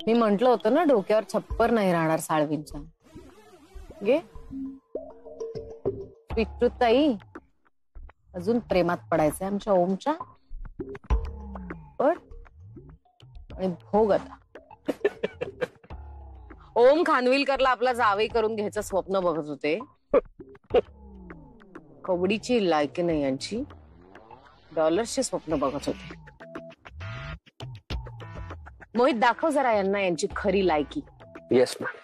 मी म्हंटल होतं ना डोक्यावर छप्पर नाही राहणार साळवींच्या. गे ताई अजून प्रेमात पडायचंय आमच्या ओमच्या. पण आणि भोग आता. ओम खानविलकरला आपला जावई करून घ्यायचं स्वप्न बघत होते. कवडीची लायकी नाही यांची. डॉलर्सचे स्वप्न बघत होते. मोहित दाखव जरा यांना यांची खरी लायकी. Yes ma'am.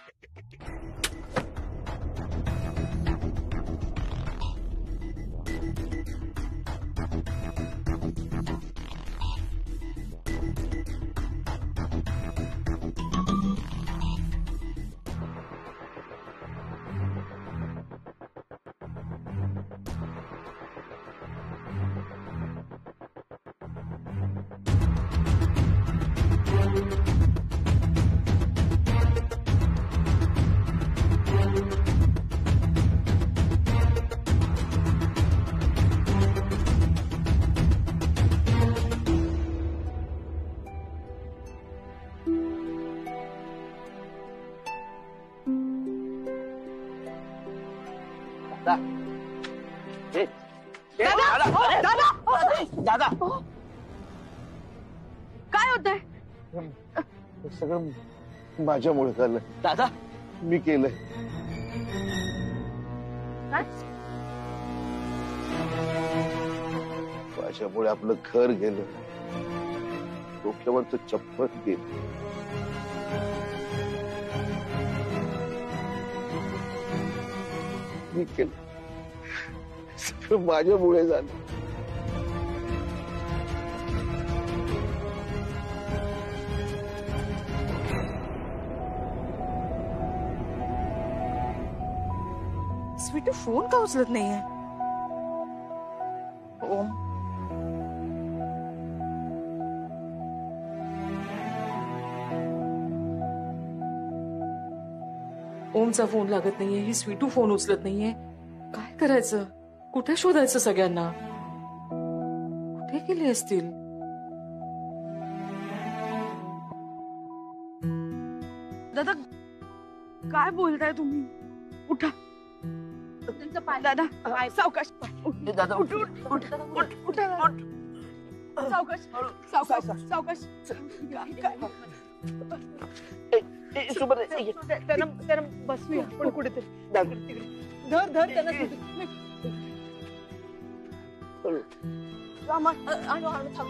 दादा काय होतंय? सगळं माझ्यामुळे झालं. दादा मी केलंय. माझ्यामुळे आपलं घर गेलं. डोक्यावरचं चप्पल गेलं. मी केलं. सगळं माझ्यामुळे झालं. स्वीटू फोन का उचलत नाहीये? ओम ओमचा फोन लागत नाहीये. ही स्वीटू फोन उचलत नाहीये. काय करायचं? कुठे शोधायचं सगळ्यांना? कुठे गेले असतील? दादा काय बोलताय तुम्ही? उठा दादा. सावकाश दादा उठ उठ उठ उठ उठा. सावकाश सावकाश सावकाश. त्यांना बसूया पण कुठेतरी. धर धर त्यांना. आणू आणू थांब.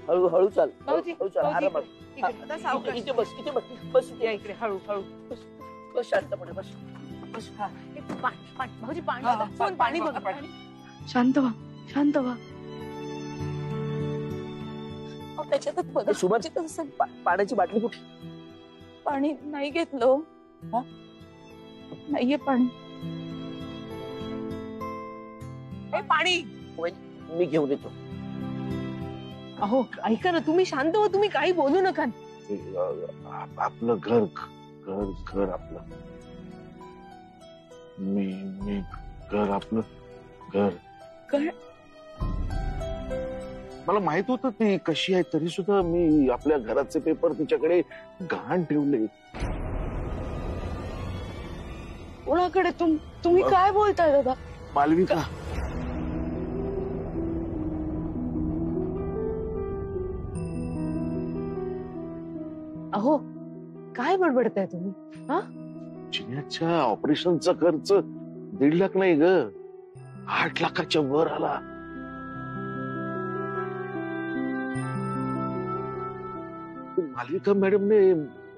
हळू हळू चाल. भाऊजी, हळू चाल. भाऊजी, आरामात. आता सावकाश. इथे बस. इथे बस. बस या इकडे हळू हळू. बस शांतपणे बस. बस. हा. भाऊजी पाणी. हा, फोन पाणी बघ. पाणी. शांत व्हा शांत व्हा. त्याच्यातच बघा. सुमारची पाण्याची बाटली कुठे? पाणी नाही घेतलं. नाहीये पाणी. पाणी मी घेऊन येतो. अहो ऐका ना, तुम्ही शांत हो. तुम्ही काही बोलू नका. आपलं घर घर घर आपलं. मी घर आपलं घर. काय? मला माहित होतं ती कशी आहे, तरी सुद्धा मी आपल्या घराचे पेपर तिच्याकडे गहाण ठेवले. कोणाकडे? तुम्ही काय बोलताय दादा? मालविका. अहो काय बडबडताय तुम्ही? हा, चिन्याच्या ऑपरेशनचा खर्च 1.5 लाख नाही ग, 8 लाखाच्या वर आला. मालविका मॅडमने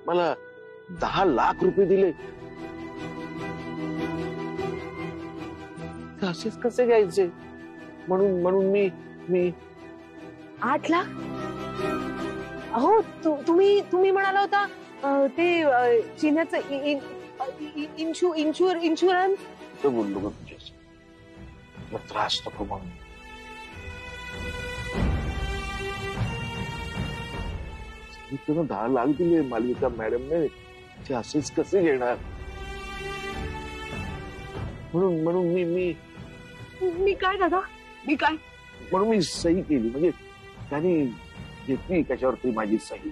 मला 10 लाख रुपये दिले. असेच कसे घ्यायचे? म्हणून मी 8 लाख? अहो तुम्ही म्हणाला होता ते चिन्याचं इन्शुरन्स. बोललो ग तुझ्याशी, त्रास नको म्हणून. मी त्यांना 10 लाख दिले मालविका मॅडमने, ते असेच कसे घेणार? म्हणून म्हणून मी मी मी काय दादा, मी काय? म्हणून मी सही केली, म्हणजे त्यांनी घेतली कशावरती माझी सही.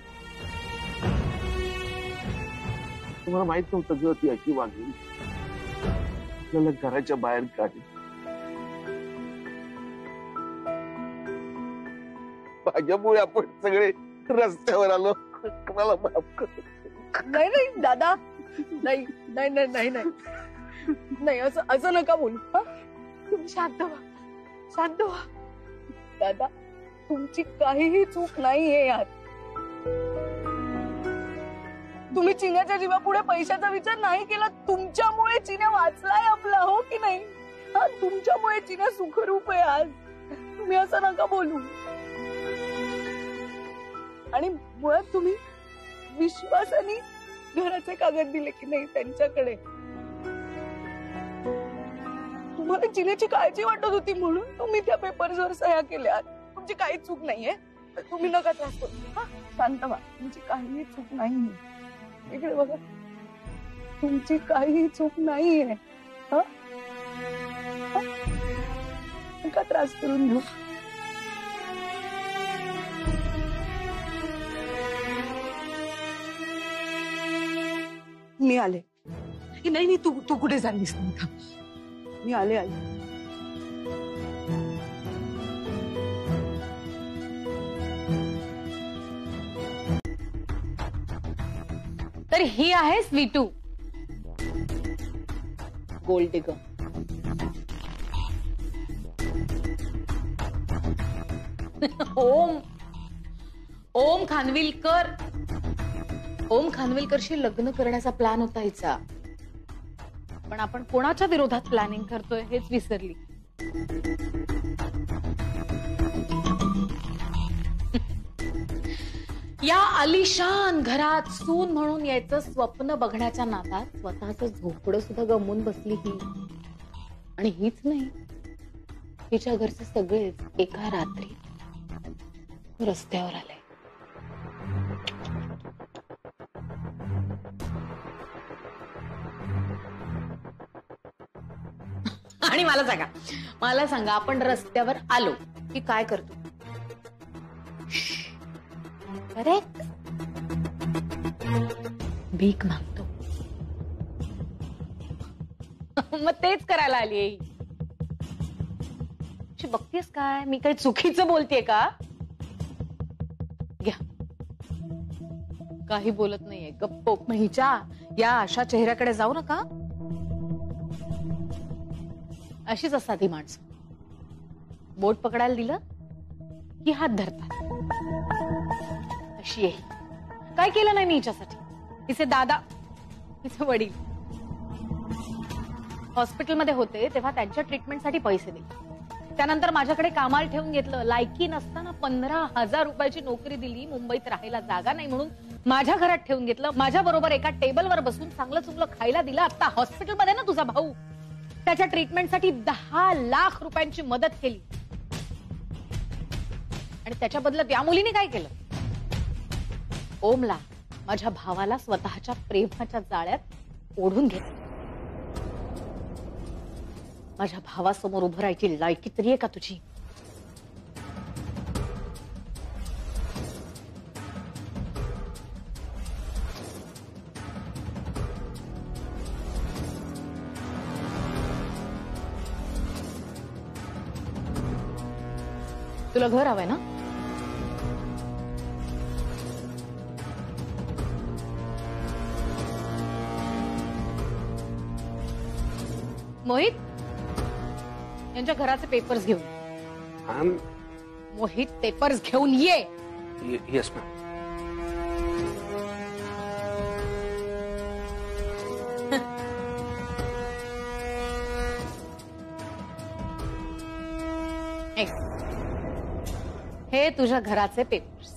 तुम्हाला माहित नव्हतं ग ती अशी वागली, आपल्याला घराच्या बाहेर काढली. माझ्यामुळे आपण सगळे रस्त्यावर आलो. मला माफ कर. नाही नाही दादा, नाही नाही नाही नाही नाही नाही, असं नका बोलू. तुम्ही शांत व्हा, शांत व्हा. दादा, तुमची काहीही चूक नाहीये यात. तुम्ही चिन्याच्या जीवापुढे पैशाचा विचार नाही केला. तुमच्यामुळे चिन्या वाचलाय आपला, हो की नाही? हा, तुमच्यामुळे चिन्या सुखरूप आहे आज. तुम्ही असं नका बोलू. आणि मुळात तुम्ही विश्वासाने घराचे कागद दिले की नाही त्यांच्याकडे. तुम्हाला चिन्याची काळजी वाटत होती म्हणून तुम्ही त्या पेपर्सवर सह्या केल्या. तुमची काही चूक नाहीये. तुम्ही नका त्रास करू. हा, शांत व्हा. तुमची काहीही चूक नाहीये. इकडे बघा, तुमची काहीही चूक नाहीये. हा, नका त्रास करून घेऊ. मी आले. नाही नाही, तू कुठे झालीस? मी आले. तर ही आहे स्वीटू, गोल्ड डिगर. ओम खानविलकरशी लग्न करण्याचा प्लॅन होता हिचा, पण आपण कोणाच्या विरोधात प्लॅनिंग करतोय हेच विसरली. या आलिशान घरात सून म्हणून यायचं स्वप्न बघण्याच्या नादात स्वतःच झोपडं सुद्धा गमवून बसली ही. आणि हीच नाही, हिच्या घरचे सगळेच एका रात्री रस्त्यावर आले. आणि मला सांगा आपण रस्त्यावर आलो की काय करतो? करेक्ट, भीक मागतो. मग तेच करायला आली आहे. बघतेस काय, मी काही चुकीचं बोलतेय का? घ्या, काही बोलत नाहीये, गप्प. हिच्या या अशा चेहऱ्याकडे जाऊ नका. अशीच असतात ही माणसं. बोट पकडायला दिलं की हात धरतात. अशी आहे. काय केलं नाही मी हिच्यासाठी. हिचे दादा, हिचे वडील हॉस्पिटलमध्ये होते तेव्हा त्यांच्या ट्रीटमेंटसाठी पैसे दिले. त्यानंतर माझ्याकडे कामाला ठेवून घेतलं. लायकी नसताना 15,000 रुपयाची नोकरी दिली. मुंबईत राहायला जागा नाही म्हणून माझ्या घरात ठेवून घेतलं. माझ्या बरोबर एका टेबलवर बसून चांगलं चुंगलं खायला दिलं. आता हॉस्पिटलमध्ये ना तुझा भाऊ, त्याच्या ट्रीटमेंटसाठी 10 लाख रुपयांची मदत केली. आणि त्याच्या बदल्यात या मुलीने काय केलं? ओमला, माझ्या भावाला स्वतःच्या प्रेमाच्या जाळ्यात ओढून घेतलं. माझ्या भावासमोर उभं राहायची लायकी तरी आहे का तुझी? तुला घर हवंय ना? मोहित, यांच्या घराचे पेपर्स घेऊन. मोहित, पेपर्स घेऊन ये. Yes ma'am. हे तुझ्या घराचे पेपर्स.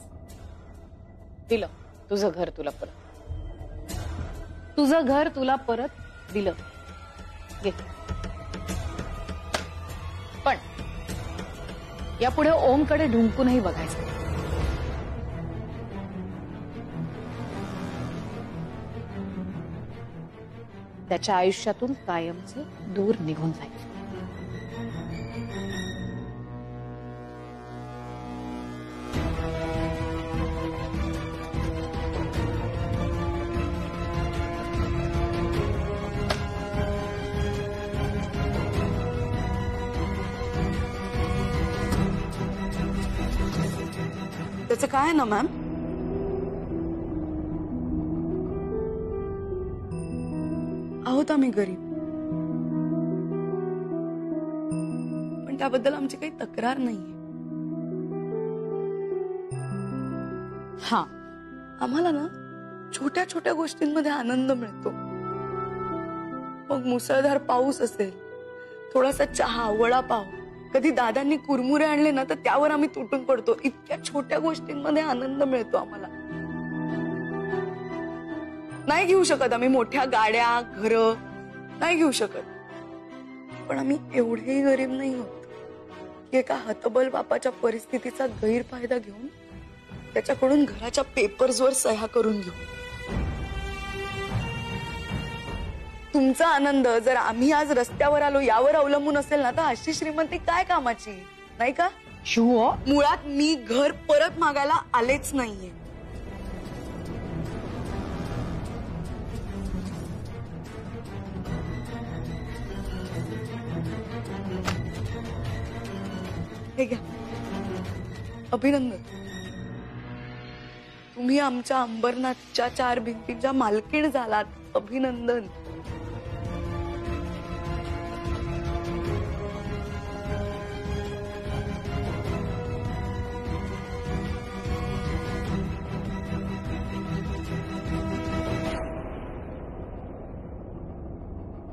दिलं तुझं घर तुला परत. तुझं घर तुला परत दिलं. घे. पण यापुढे ओमकडे ढुंकूनही बघायचं. त्याच्या आयुष्यातून कायमचं दूर निघून जायचं. त्याचं काय आहे ना मॅम, आहोत आम्ही गरीब, पण त्याबद्दल आमची काही तक्रार नाहीये. हा, आम्हाला ना छोट्या छोट्या गोष्टींमध्ये आनंद मिळतो. मग मुसळधार पाऊस असेल, थोडासा चहा, वडापाव, कधी दादांनी कुरमुरे आणले ना तर त्यावर आम्ही तुटून पडतो. इतक्या छोट्या गोष्टींमध्ये आनंद मिळतो आम्हाला. नाही घेऊ शकत आम्ही मोठ्या गाड्या, घरं नाही घेऊ शकत, पण आम्ही एवढेही गरीब नाही होत की एका हतबल बापाच्या परिस्थितीचा गैरफायदा घेऊन त्याच्याकडून घराच्या पेपर्सवर सह्या करून घेऊ. तुमचा आनंद जर आम्ही आज रस्त्यावर आलो यावर अवलंबून असेल ना तर अशी श्रीमंती काय कामाची, नाही का? मुळात मी घर परत मागायला आलेच नाहीये. हे घ्या, अभिनंदन. तुम्ही आमच्या अंबरनाथच्या 4 भिंतींच्या मालकीण झालात. अभिनंदन.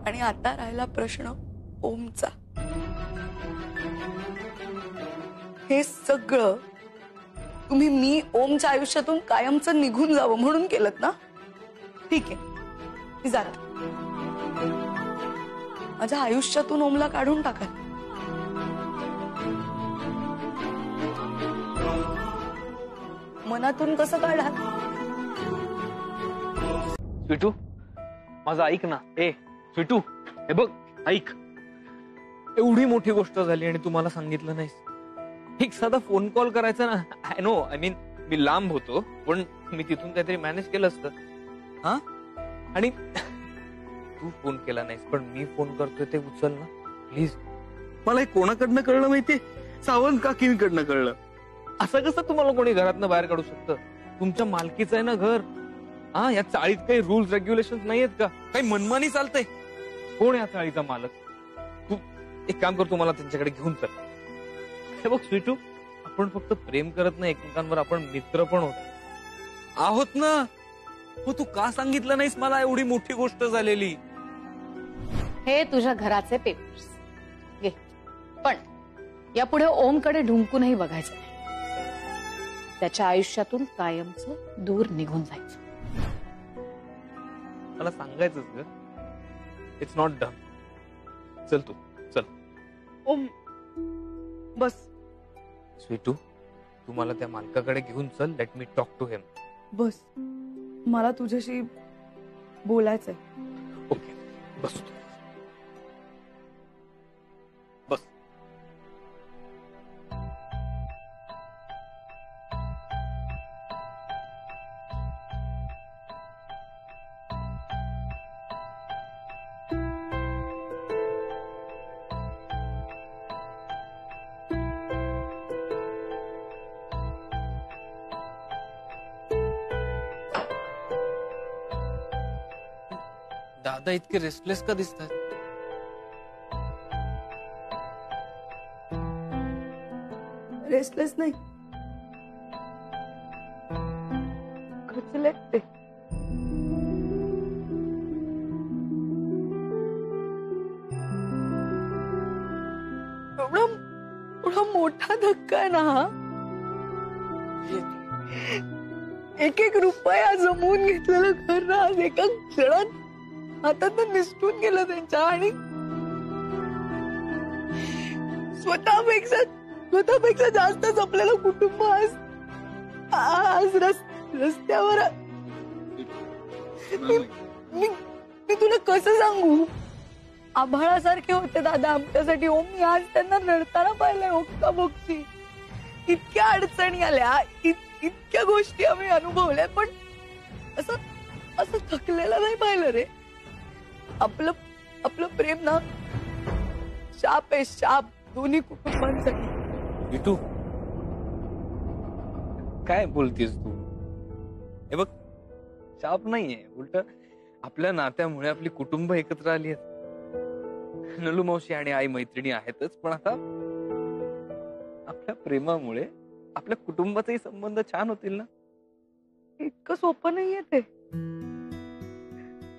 आणि आता राहिला प्रश्न ओमचा. हे सगळं तुम्ही मी ओमच्या आयुष्यातून कायमचं निघून जावं म्हणून केलं ना? ठीक आहे, मी जाते. माझ्या आयुष्यातून ओमला काढून टाका. मनातून कसं काढा? स्वीटू, माझं ऐक ना. स्वीटू, हे बघ, ऐक. एवढी मोठी गोष्ट झाली आणि तू मला सांगितलं नाहीस. एक साधा फोन कॉल करायचा ना. आय नो, आय मीन मी लांब होतो, पण मी तिथून काहीतरी मॅनेज केलं असतं. हा, आणि तू फोन केला नाहीस, पण मी फोन करतोय ते उचल ना प्लीज. मला हे कोणाकडनं कळलं माहितीये? सावंत काकींकडनं कळलं. असं कसं तुम्हाला कोणी घरातनं बाहेर काढू शकतं? तुमच्या मालकीचं आहे ना घर. हा, या चाळीत काही रूल्स रेग्युलेशन नाहीयेत का? काही मनमानी चालतंय? कोण या चाळीचा मालक? तू एक काम कर, तू मला त्यांच्याकडे घेऊन चल. हे बघ स्वीटू, आपण फक्त प्रेम करत नाही एकमेकांवर, आपण मित्र पण आहोत ना. हो, तू का सांगितलं नाहीस मला? एवढी मोठी गोष्ट झालेली. हे तुझ्या घराचे पेपर्स घे, पण यापुढे ओमकडे ढुंकूनही बघायचं नाही. त्याच्या आयुष्यातून कायमचं दूर निघून जायचं. मला सांगायचंच ग. It's not done. चल तू, चल. ओम बस. स्वीटू, तू मला त्या मालकाकडे घेऊन चल. लेट मी टॉक टू हिम. बस, मला तुझ्याशी बोलायचंय. ओके, बस तू. बस. दादा इतके रेस्टलेस का दिसतात? रेस्टलेस नाही, खचलेत ते. एवढा मोठा धक्का आहे ना हा. एक एक रुपया जमवून घेतलेलं घर ना आज एका क्षणात हातात निसटून गेलं त्यांच्या. आणि स्वतःपेक्षा जास्त जपलेलं कुटुंब आज रस्त्यावर. मी तुला कसं सांगू? आभाळासारखे होते दादा आमच्यासाठी. हो, मी आज त्यांना रडताना पाहिलंय ओक्का बोक्की. इतक्या अडचणी आल्या, इतक्या गोष्टी आम्ही अनुभवल्या, पण असं असं थकलेलं नाही पाहिलं रे. आपलं प्रेम ना शाप आहे, शाप दोन्ही कुटुंबांसाठी. विटू, काय बोलतेस तू? हे बघ, शाप नाहीये, उलट आपल्या नात्यामुळे आपली कुटुंब एकत्र आली आहेत. नलू मावशी आणि आई मैत्रिणी आहेतच, पण आता आपल्या प्रेमामुळे आपल्या कुटुंबाचाही संबंध छान होतील ना. इतकं सोपं नाहीये ते.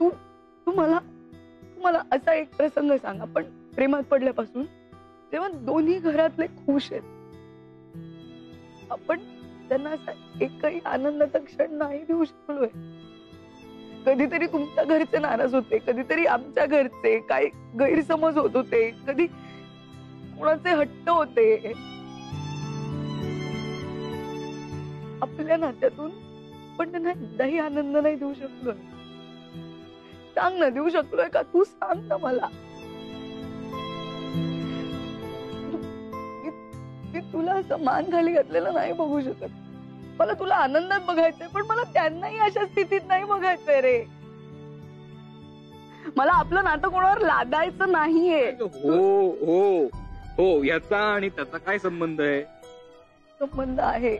तू मला असा एक प्रसंग सांग. आपण प्रेमात पडल्यापासून जेव्हा दोन्ही घरातले खुश आहेत, आपण त्यांना असा एकही आनंदाचा क्षण नाही देऊ शकलोय. कधीतरी तुमच्या घरचे नाराज होते, कधीतरी आमच्या घरचे काही गैरसमज होत होते, कधी कोणाचे हट्ट होते. आपल्या नात्यातून पण त्यांना एकदाही आनंद नाही देऊ शकलोय. सांग ना, देऊ शकलोय का? तू सांग ना मला. मी तुला असं मान खाली घातलेलं नाही बघू शकत. मला तुला आनंदात बघायचंय, पण मला त्यांनाही अशा स्थितीत नाही बघायचंय रे. मला आपलं नातं कोणावर लादायचं नाहीये. हो हो हो, याचा आणि त्याचा काय संबंध आहे? संबंध आहे,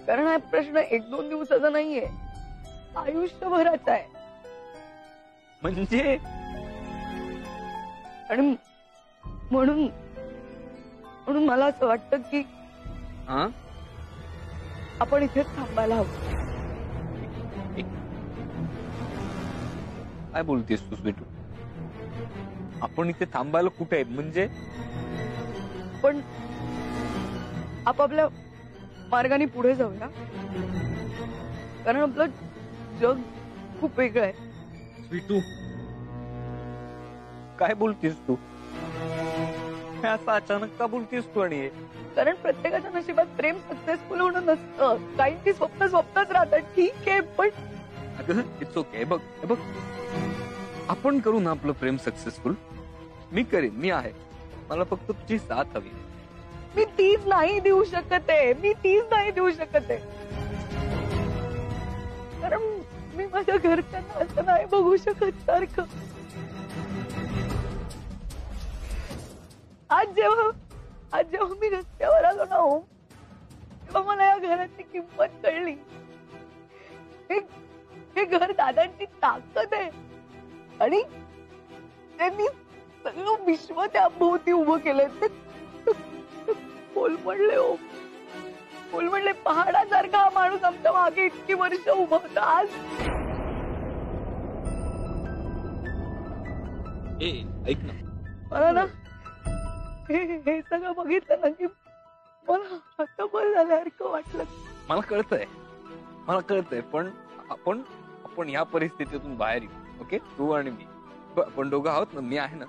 कारण हा प्रश्न 1-2 दिवसाचा नाहीये, आयुष्यभराचा आहे. म्हणजे आणि म्हणून मला असं वाटतं की हा, आपण इथेच थांबायला हवं. काय बोलतेस तू विटू? आपण इथे थांबायला कुठे आहे? म्हणजे पण आपापल्या मार्गाने पुढे जाऊया, कारण आपलं जग खूप वेगळं आहे. विटू, काय बोलतेस तू? हे असं अचानक का बोलतेस तू? आणि कारण प्रत्येकाच्या नशिबात प्रेम सक्सेसफुल होणं नसतं. काहींची स्वप्नच राहतात, ठीक आहे, पण अगं इट्स ओके. बघ हे बघ, आपण करू ना आपलं प्रेम सक्सेसफुल. मी करेन, मी आहे. मला फक्त तुझी साथ हवी. मी तीच नाही देऊ शकत आहे. कारण मी माझ्या घरच्यांना असं नाही बघू शकत सारखं. आज जेव्हा मी रस्त्यावर आलो ना हो, तेव्हा मला या घराची किंमत कळली. हे घर दादांची ताकद आहे, आणि त्यांनी सगळं विश्व त्या भोवती उभं केलंय. ते कोलमडले हो, कोलमडले. पहाडासारखा हा माणूस आमच्या मागे इतकी वर्ष उभा होता. आज ऐक ना, मला ना हे सगळं बघितलं ना की मला हतबल झाल्यासारखं वाटलं. मला कळतंय, पण आपण या परिस्थितीतून बाहेर येऊ. ओके, तू आणि मी, आपण दोघं आहोत ना. मी आहे ना.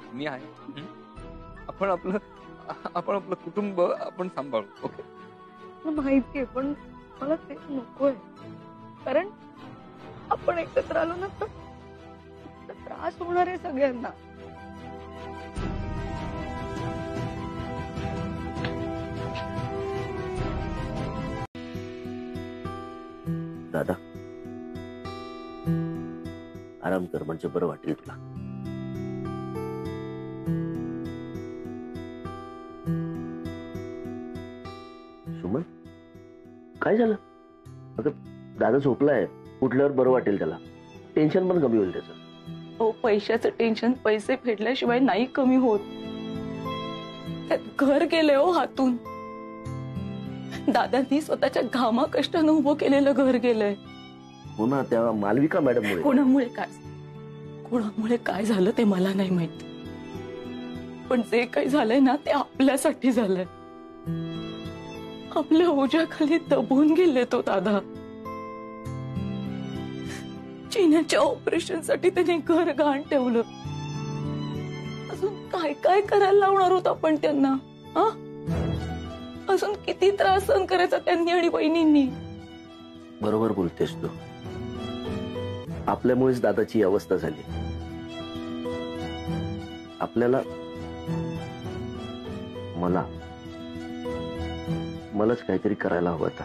आपण आपलं कुटुंब आपण सांभाळू. ओके, मला माहितीये, पण मला ते नकोय. कारण आपण एकत्र आलो ना तर त्रास होणार आहे सगळ्यांना. दादा, आराम कर, म्हणजे बरं वाटेल तुला. सुमन, काय झालं? अगं दादा झोपलाय, उठल्यावर बरं वाटेल त्याला. टेन्शन पण कमी होईल त्याचं. हो, पैशाचं टेन्शन पैसे फेडल्याशिवाय नाही कमी होत. त्यात घर गेले हो हातून. दादांनी स्वतःच्या घामा कष्टानं उभं केलेलं घर गेलंय. हो ना, त्या मालविका मॅडम कोणामुळे काय झालं ते मला नाही माहित, पण जे काही झालंय ना ते आपल्यासाठी झालंय. आपल्या ओझ्याखाली दबून गेले तो दादा. चिन्याच्या ऑपरेशन साठी त्याने घर गहाण ठेवलं. अजून काय काय करायला लावणार होत आपण त्यांना? अजून किती त्रास सहन करायचा त्यांनी आणि बहिणींनी. बरोबर बोलतेस तू. आपल्यामुळेच दादाची अवस्था झाली. आपल्याला मलाच काहीतरी करायला हवं आता.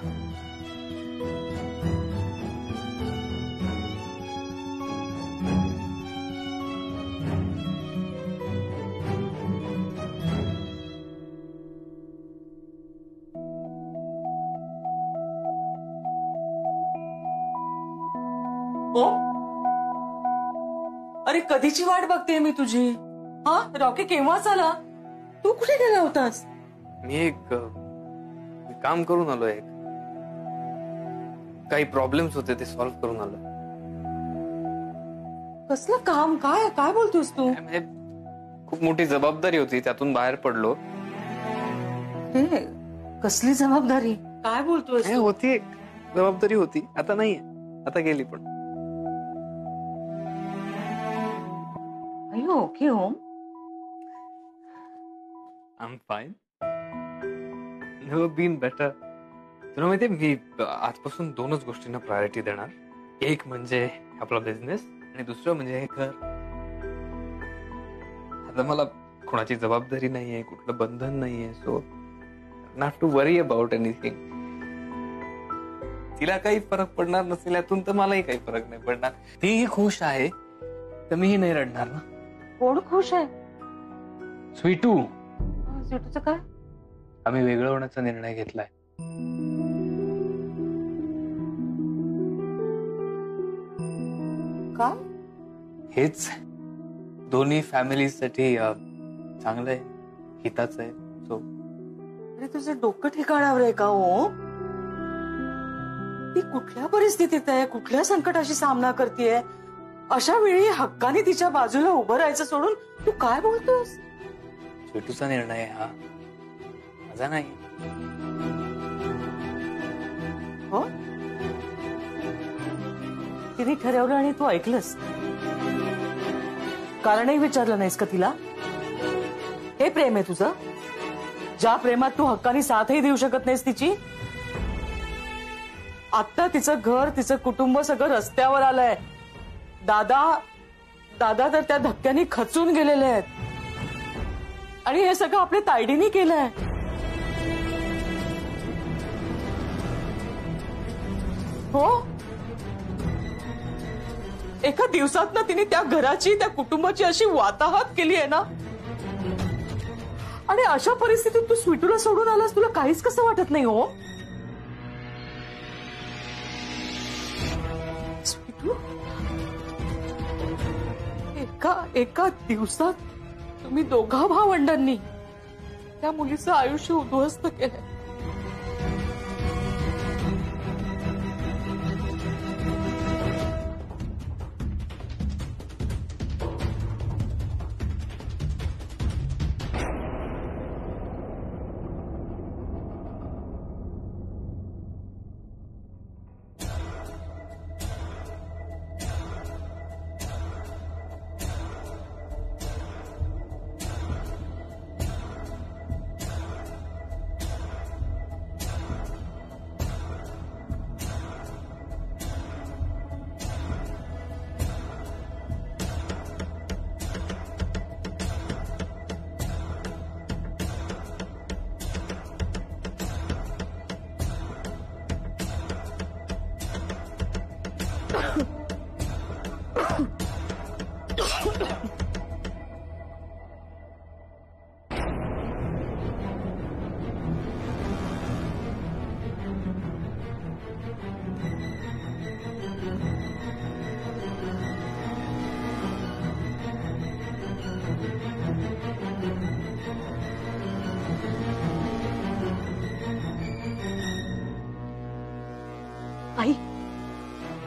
हो अरे कधीची वाट बघते मी तुझी. हा रॉकी केव्हाच आला? तू कुठे गेला होतास? मी एक काम करून आलो. एक काही प्रॉब्लेम्स होते ते सॉल्व्ह करून आलो. कसलं काम? काय काय बोलतोस तू? म्हणजे खूप मोठी जबाबदारी होती, त्यातून बाहेर पडलो. हे कसली जबाबदारी? काय बोलतोस? होती एक जबाबदारी होती, आता नाहीये, आता गेली. पण okay home. I am fine. Never been better. तुला माहितीये मी आजपासून 2च गोष्टींना प्रायोरिटी देणार. एक म्हणजे आपला बिझनेस आणि दुसरं म्हणजे हे घर. आता मला कोणाची जबाबदारी नाहीये, कुठलं बंधन नाहीये, so not to worry about anything. तिला काही फरक पडणार नसेल यातून तर मलाही काही फरक नाही पडणार. तीही खुश आहे तर मीही नाही रडणार ना. कोण खुश आहे? स्वीटू. स्वीटूचं काय? आम्ही वेगळं होण्याचा निर्णय घेतलाय. काय? हेच दोन्ही फॅमिलीसाठी चांगलं आहे, हिताचं आहे. सो अरे तुझं डोकं ठिकाणावर आहे का हो? ती कुठल्या परिस्थितीत आहे, कुठल्या संकटाशी सामना करतेय? अशा वेळी हक्काने तिच्या बाजूला उभं राहायचं सोडून तू काय बोलतोस? स्वीटूचा निर्णय हा, माझा नाही. हो तिने ठरवलं आणि तू ऐकलंस? कारणही विचारलं नाहीस का तिला? हे प्रेम आहे तुझं? ज्या प्रेमात तू हक्काने साथही देऊ शकत नाहीस तिची? आता तिचं घर, तिचं कुटुंब सगळं रस्त्यावर आलंय. दादा तर त्या धक्क्याने खचून गेलेले आहेत. आणि हे सगळं आपल्या तायडीने केलंय. हो एका दिवसात ना तिने त्या घराची, त्या कुटुंबाची अशी वाताहत केली आहे ना. आणि अशा परिस्थितीत तू स्वीटूला सोडून आलास, तुला काहीच कसं वाटत नाही हो? स्वीटू एका दिवसात तुम्ही दोघा भावंडांनी त्या मुलीचं आयुष्य उद्ध्वस्त केलंय.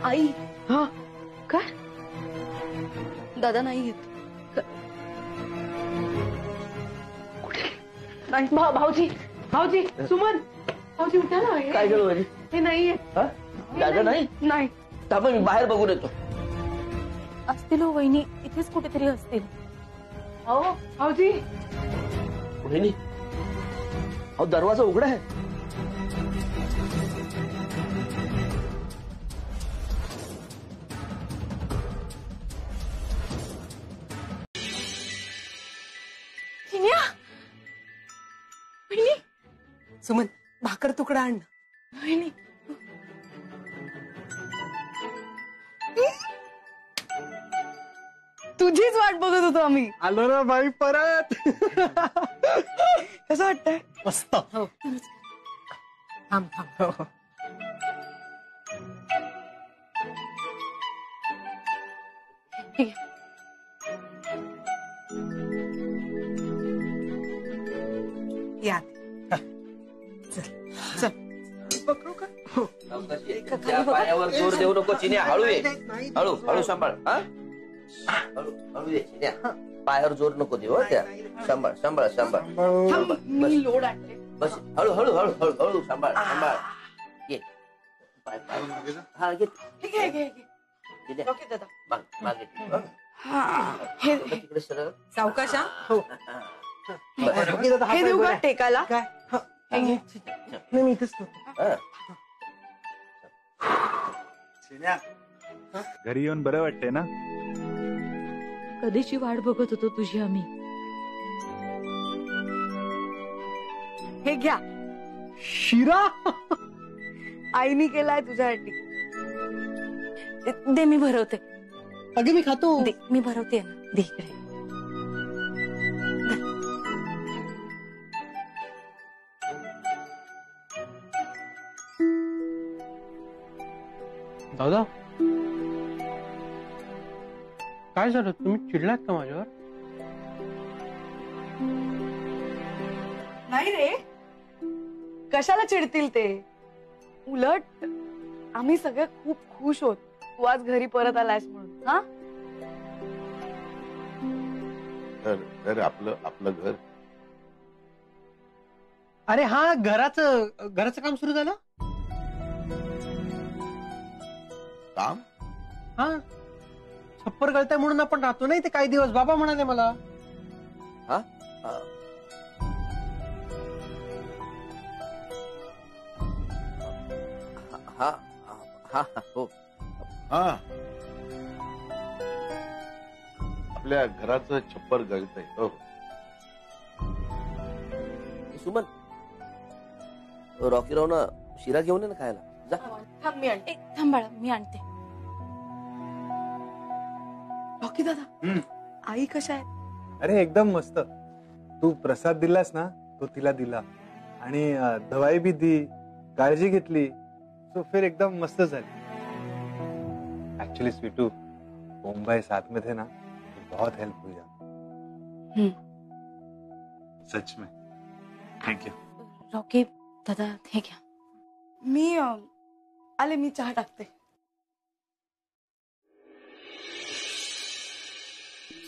आई हा काय? दादा नाही येत. नाही भाऊजी सुमन भाऊजी उठा ना. काय झालं माझी? हे नाहीये. दादा नाही? नाही. थांबा मी बाहेर बघून येतो. असतील हो वहिनी, इथेच कुठेतरी असतील. हो भाऊजी. वहिनी अहो दरवाजा उघडा आहे. सुमन भाकर तुकडा आण ना. तुझीच वाट बघत होतो आम्ही. आलो ना बाई परत. कसं वाटतंय? मस्त. थांब थांब. या चल पकडू का? त्या पायावर जोर देऊ नको चिन्या. हळू ये. हळू हळू सांभाळ. हा हळू हळू ये चिन्या. पायावर जोर नको देऊ. त्या सांभाळ सांभाळ सांभाळ. सांभाळ. मी लोड आणते. बस हळू हळू हळू हळू हळू सांभाळ सांभाळ. ये पाय पाय. हा घे. ठीक आहे घे घे. चिन्या रॉकी दादा. मागे हा हे तिकडे सरळ. सावकाश. हो. हे देऊ का टेकाला? काय? हे घे. नाही मी इथेच नव्हतो. हा. घरी येऊन बरं वाटतंय ना? कधीची वाट बघत होतो तुझी आम्ही. हे घ्या. शिरा. आईनी केलाय तुझ्यासाठी. दे मी भरवते. अगे मी खातो. दे मी भरवते ना. दे इकडे. दादा काय झालं? तुम्ही चिडलात का माझ्यावर? नाही रे, कशाला चिडतील ते. उलट आम्ही सगळे खूप खुश होत तू आज घरी परत आलायस म्हणून. हा घर आपलं आपलं घर. अरे हा घराचं काम सुरू झालं. काम हा छप्पर गळताय म्हणून आपण राहतो नाही ते काही दिवस. बाबा म्हणाले मला. हा हा हा हो. हा आपल्या घराचं छप्पर गळतंय. हो सुमन रॉकीराव ना शिरा घेऊन ये ना खायला. जा. थांब मी आणते. थांब बाळा मी आणते. रॉकी दादा आई कशा आहेत? अरे एकदम मस्त. तू प्रसाद दिलास ना तो तिला दिला आणि दवाई भी दी, काळजी घेतली, तो फिर एकदम मस्त झाली. एक्चुअली स्वीटू मुंबई साथ में थे ना तो बहुत हेल्प हुई. सच में थैंक यू. रॉकी दादा हे घ्या. मी आले. मी चहा टाकते.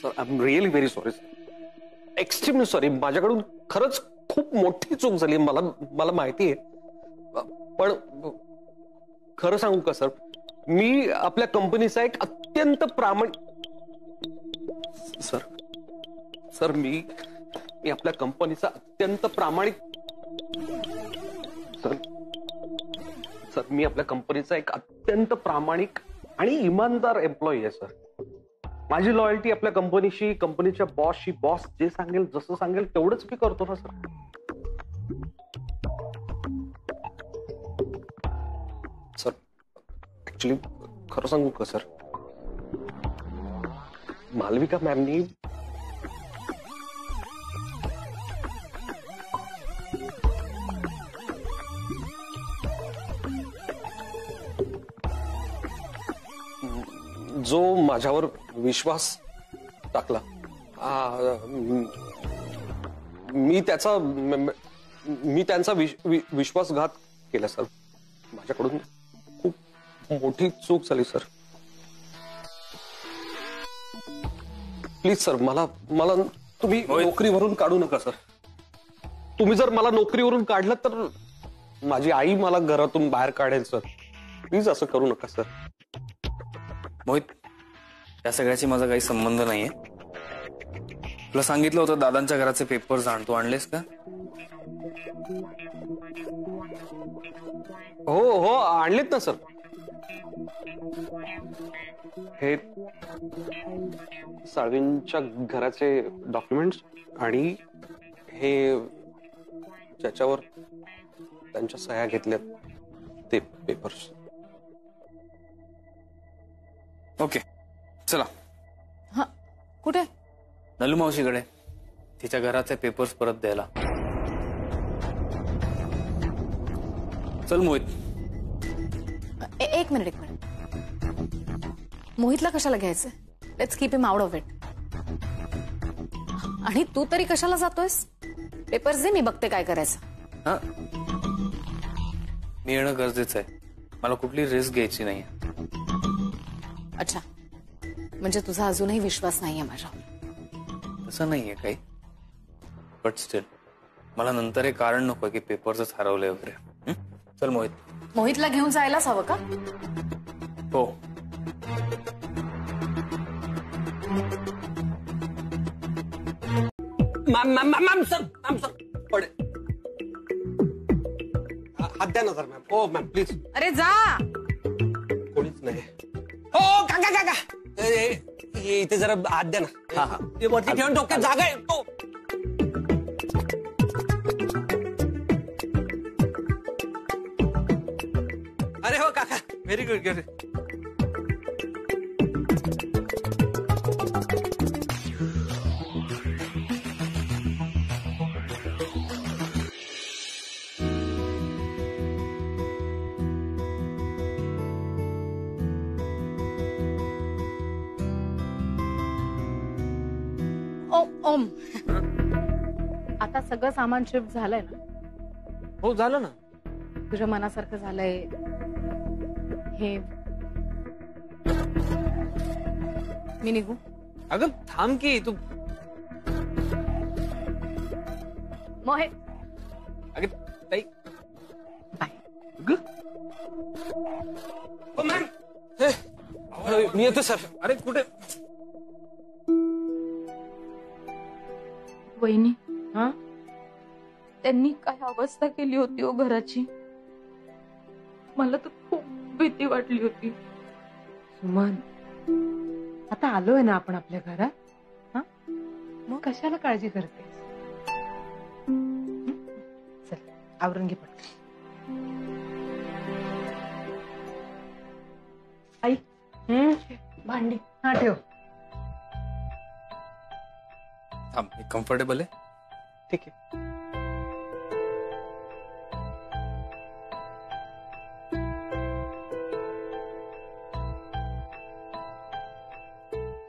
Sir I am really very sorry. Extremely sorry. माझ्याकडून खरंच खूप मोठी चूक झाली. मला माहिती आहे. पण खरं सांगू का सर, मी आपल्या कंपनीचा एक अत्यंत सर मी आपल्या कंपनीचा अत्यंत प्रामाणिक सर मी आपल्या कंपनीचा एक अत्यंत प्रामाणिक आणि इमानदार एम्प्लॉई आहे सर. माझी लॉयल्टी आपल्या कंपनीशी, कंपनीच्या बॉसशी. बॉस जे सांगेल जसं सांगेल तेवढंच मी करतो ना सर. सर ऍक्च्युली खरं सांगू का सर, मालविका मॅमनी जो माझ्यावर विश्वास टाकला, मी त्यांचा विश्वासघात केला सर. माझ्याकडून खूप मोठी चूक झाली सर. प्लीज सर मला तुम्ही नोकरीवरून काढू नका सर. तुम्ही जर मला नोकरीवरून काढलं तर माझी आई मला घरातून बाहेर काढेल सर. प्लीज असं करू नका सर. मोहित, या सगळ्याशी माझा काही संबंध नाहीये. तुला सांगितलं होतं दादांच्या घराचे पेपर्स आण. तू आणलेस का? हो आणलेत ना सर. हे साळवींच्या घराचे डॉक्युमेंट्स आणि हे ज्याच्यावर त्यांच्या सह्या घेतल्यात ते पेपर्स. ओके चला. हा कुठे? नलू मावशीकडे तिच्या घराचे पेपर्स परत द्यायला. चल मोहित. एक मिनिट. मोहितला कशाला घ्यायचं? Let's keep him out of it. आणि तू तरी कशाला जातोयस? पेपर्स दे, मी बघते काय करायचं. हा मी येणं गरजेचं आहे. मला कुठली रिस्क घ्यायची नाही. अच्छा, म्हणजे तुझा अजूनही विश्वास नाहीये माझ्यावर? तसं नाहीये काही, बट स्टील मला नंतर हे कारण नको की पेपर्सच हरवले वगैरे. चल मोहित. मोहितला घेऊन जायलाच हवं का? हो. मॅम सर पडे हात द्या ना sir. Ma'am oh ma'am please. अरे जा. कोणीच नाही. हो काका इथे जरा हात द्या ना. वरती ठेवून डोक्यात जागा आहे तो. अरे हो काका व्हेरी गुड. ओम, आता सगळं सामान शिफ्ट झालंय ना? हो झालं ना. तुझ्या मनासारखं झालंय हे? मी निघू? अगं थांब की तू. मोहित. अगं ताई. मॅम मी येतो सर. अरे कुठे? वहिनी, हा त्यांनी काय अवस्था केली होती हो घराची. मला तर खूप भीती वाटली होती. सुमन, आता आलोय ना आपण आपल्या घरात. हा मग कशाला काळजी करते? चल आवरून घे पटकन. आई भांडी हा ठेव. थांब मी कम्फर्टेबल आहे. ठीक आहे.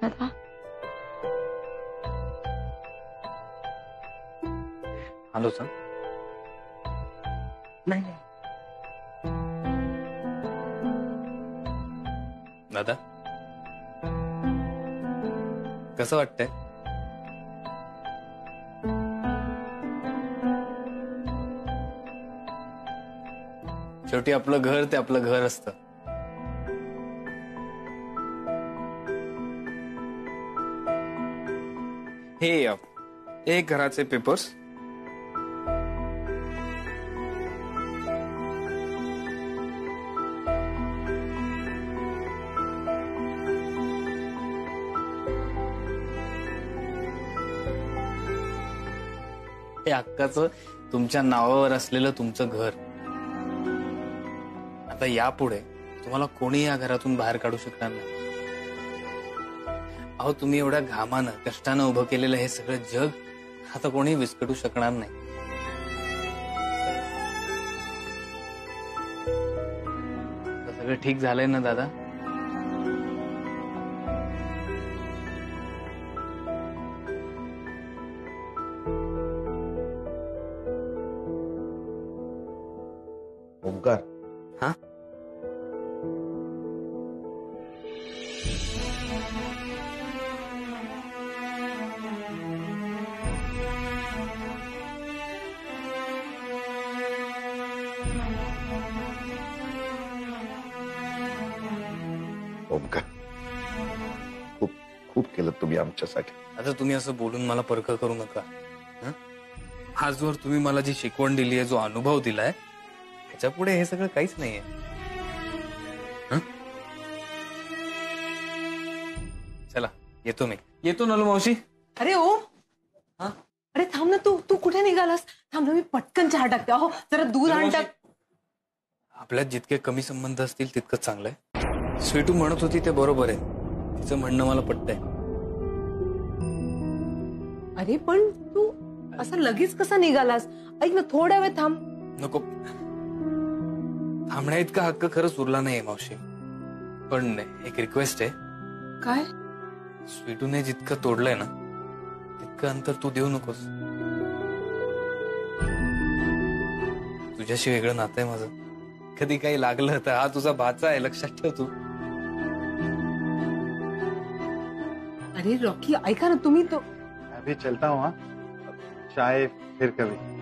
दादा, आलो सांग. नाही दादा कसं वाटतंय? शेवटी आपलं घर ते आपलं घर असतं. हे घराचे पेपर्स. हे हक्काचं तुमच्या नावावर असलेलं तुमचं घर. आता यापुढे तुम्हाला कोणी या घरातून बाहेर काढू शकणार नाही. अहो तुम्ही एवढ्या घामानं कष्टानं उभं केलेलं हे सगळं जग आता कोणी विस्कटू शकणार नाही. सगळं ठीक झालंय ना दादा? ओंकार. हा ओंकार, खूप खूप केलं तुम्ही आमच्यासाठी. आता तुम्ही असं बोलून मला परख करू नका. आजवर तुम्ही मला जी शिकवण दिली आहे, जो अनुभव दिलाय, ह्याच्या पुढे हे सगळं काहीच नाहीये. चला येतो मी. येतो नलू मावशी. अरे ओ अरे थांब ना. तू कुठे निघालास? थांब ना, मी पटकन चहा टाकते. अहो जरा दूध आण. टाक. आपल्यात जितके कमी संबंध असतील तितकंच चांगलं आहे. स्वीटू म्हणत होती ते बरोबर आहे. तिचं म्हणणं मला पटतंय. अरे पण तू असा लगेच कसा निघालास? ऐक ना, थोडा वेळ थांब. नको, थांबण्या इतका हक्क खरंच उरला नाहीये मावशी. पण एक रिक्वेस्ट आहे. काय? स्वीटूने जितकं तोडलंय ना तितकं अंतर तू देऊ नकोस. तुझ्याशी वेगळं नातं आहे माझं. कधी काही लागलं तर हा तुझा भाचा आहे, लक्षात ठेव तू. अरे रॉकी, ऐका ना, तुम्ही तो अभी चलता हूँ. हाँ, चाय फिर कभी.